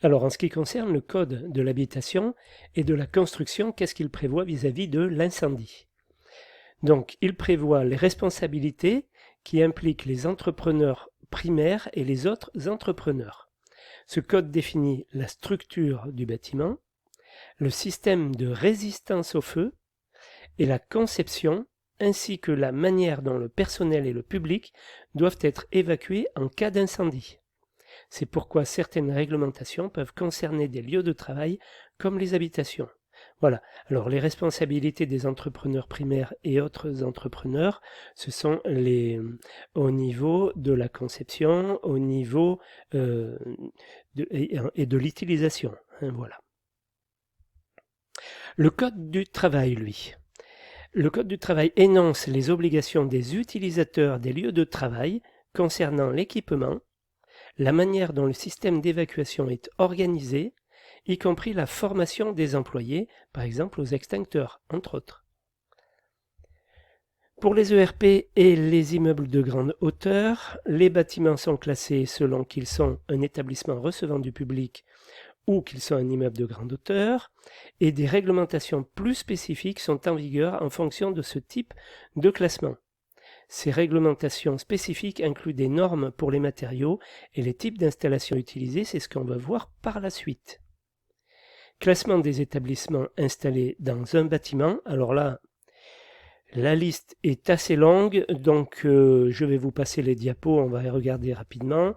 Alors, en ce qui concerne le code de l'habitation et de la construction, qu'est-ce qu'il prévoit vis-à-vis de l'incendie? Donc, il prévoit les responsabilités qui impliquent les entrepreneurs primaires et les autres entrepreneurs. Ce code définit la structure du bâtiment, le système de résistance au feu et la conception, ainsi que la manière dont le personnel et le public doivent être évacués en cas d'incendie. C'est pourquoi certaines réglementations peuvent concerner des lieux de travail comme les habitations. Voilà. Alors les responsabilités des entrepreneurs primaires et autres entrepreneurs, ce sont au niveau de la conception, au niveau et de l'utilisation. Voilà. Le Code du travail, lui. Le Code du travail énonce les obligations des utilisateurs des lieux de travail concernant l'équipement, la manière dont le système d'évacuation est organisé, y compris la formation des employés, par exemple aux extincteurs, entre autres. Pour les ERP et les immeubles de grande hauteur, les bâtiments sont classés selon qu'ils sont un établissement recevant du public ou qu'ils sont un immeuble de grande hauteur, et des réglementations plus spécifiques sont en vigueur en fonction de ce type de classement. Ces réglementations spécifiques incluent des normes pour les matériaux et les types d'installations utilisés, c'est ce qu'on va voir par la suite. Classement des établissements installés dans un bâtiment. Alors là, la liste est assez longue, donc je vais vous passer les diapos, on va y regarder rapidement.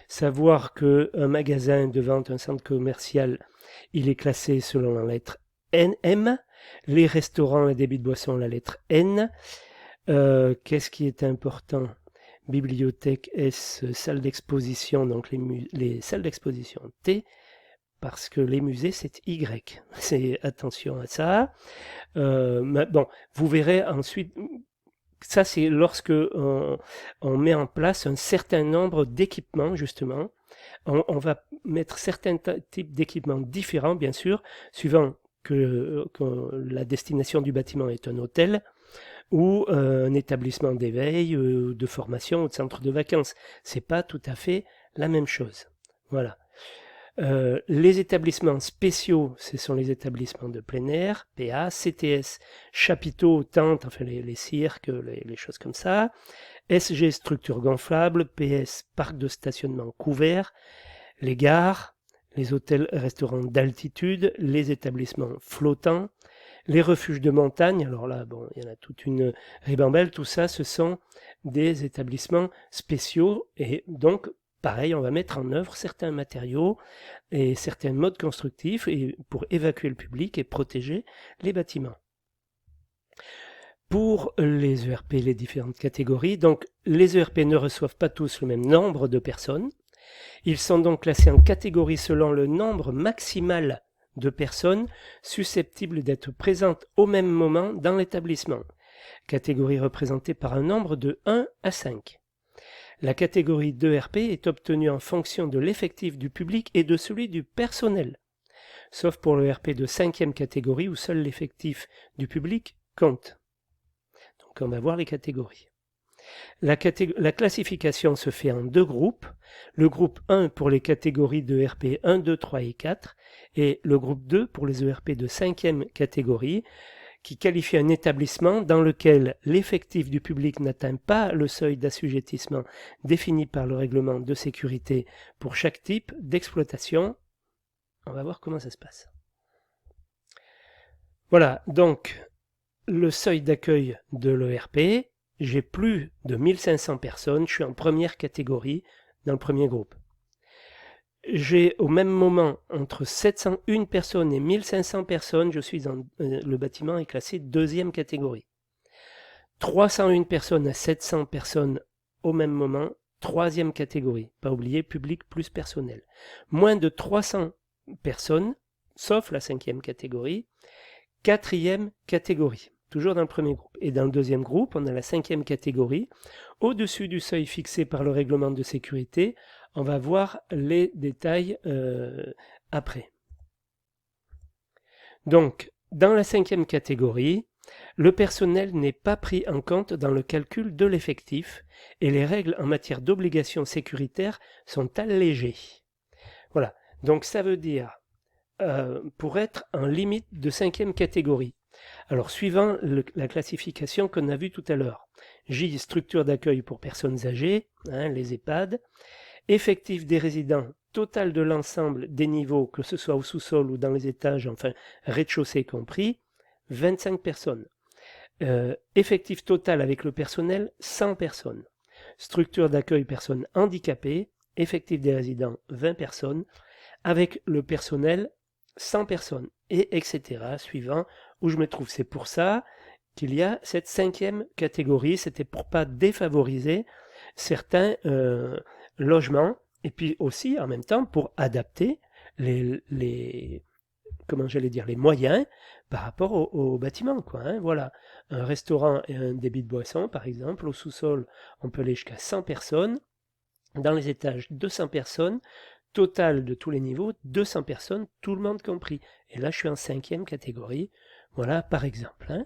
Savoir qu'un magasin de vente, un centre commercial, il est classé selon la lettre M. Les restaurants et débits de boissons, la lettre N. Qu'est-ce qui est important? Bibliothèque S, salle d'exposition, donc les salles d'exposition T, parce que les musées c'est Y. C'est attention à ça. Bon, vous verrez ensuite, ça c'est lorsque on met en place un certain nombre d'équipements, justement. On va mettre certains types d'équipements différents, bien sûr, suivant que la destination du bâtiment est un hôtel ou un établissement d'éveil, de formation ou de centre de vacances. C'est pas tout à fait la même chose. Voilà. Les établissements spéciaux, ce sont les établissements de plein air, PA, CTS, chapiteaux, tentes, enfin les cirques, les choses comme ça. SG, structure gonflable, PS, parc de stationnement couvert, les gares, les hôtels, restaurants d'altitude, les établissements flottants, les refuges de montagne. Alors là, bon, il y en a toute une ribambelle. Tout ça, ce sont des établissements spéciaux et donc pareil, on va mettre en œuvre certains matériaux et certains modes constructifs pour évacuer le public et protéger les bâtiments. Pour les ERP, les différentes catégories, donc les ERP ne reçoivent pas tous le même nombre de personnes. Ils sont donc classés en catégories selon le nombre maximal de personnes susceptibles d'être présentes au même moment dans l'établissement. Catégorie représentée par un nombre de 1 à 5. La catégorie d'ERP est obtenue en fonction de l'effectif du public et de celui du personnel, sauf pour le RP de 5e catégorie où seul l'effectif du public compte. Donc on va voir les catégories. La classification se fait en deux groupes. Le groupe 1 pour les catégories de RP 1, 2, 3 et 4 et le groupe 2 pour les ERP de 5e catégorie qui qualifie un établissement dans lequel l'effectif du public n'atteint pas le seuil d'assujettissement défini par le règlement de sécurité pour chaque type d'exploitation. On va voir comment ça se passe. Voilà, donc le seuil d'accueil de l'ERP, j'ai plus de 1500 personnes, je suis en première catégorie dans le premier groupe. J'ai au même moment entre 701 personnes et 1500 personnes, je suis le bâtiment est classé deuxième catégorie. 301 personnes à 700 personnes au même moment, troisième catégorie. Pas oublier, public plus personnel. Moins de 300 personnes, sauf la cinquième catégorie, quatrième catégorie. Toujours dans le premier groupe. Et dans le deuxième groupe, on a la cinquième catégorie. Au-dessus du seuil fixé par le règlement de sécurité, on va voir les détails après. Donc, dans la cinquième catégorie, le personnel n'est pas pris en compte dans le calcul de l'effectif et les règles en matière d'obligations sécuritaires sont allégées. Voilà. Donc ça veut dire, pour être en limite de 5e catégorie. Alors, suivant la classification qu'on a vue tout à l'heure, J, structure d'accueil pour personnes âgées, hein, les EHPAD, effectif des résidents, total de l'ensemble des niveaux, que ce soit au sous-sol ou dans les étages, enfin rez-de-chaussée compris, 25 personnes. Effectif total avec le personnel, 100 personnes. Structure d'accueil personnes handicapées, effectif des résidents, 20 personnes. Avec le personnel, 100 personnes, et etc. suivant où je me trouve. C'est pour ça qu'il y a cette 5e catégorie. C'était pour pas défavoriser certains logements, et puis aussi en même temps pour adapter les comment j'allais dire, les moyens par rapport au bâtiment, quoi, hein, voilà. Un restaurant et un débit de boisson, par exemple, au sous-sol, on peut aller jusqu'à 100 personnes, dans les étages, 200 personnes, total de tous les niveaux, 200 personnes, tout le monde compris. Et là, je suis en 5e catégorie, voilà, par exemple, hein.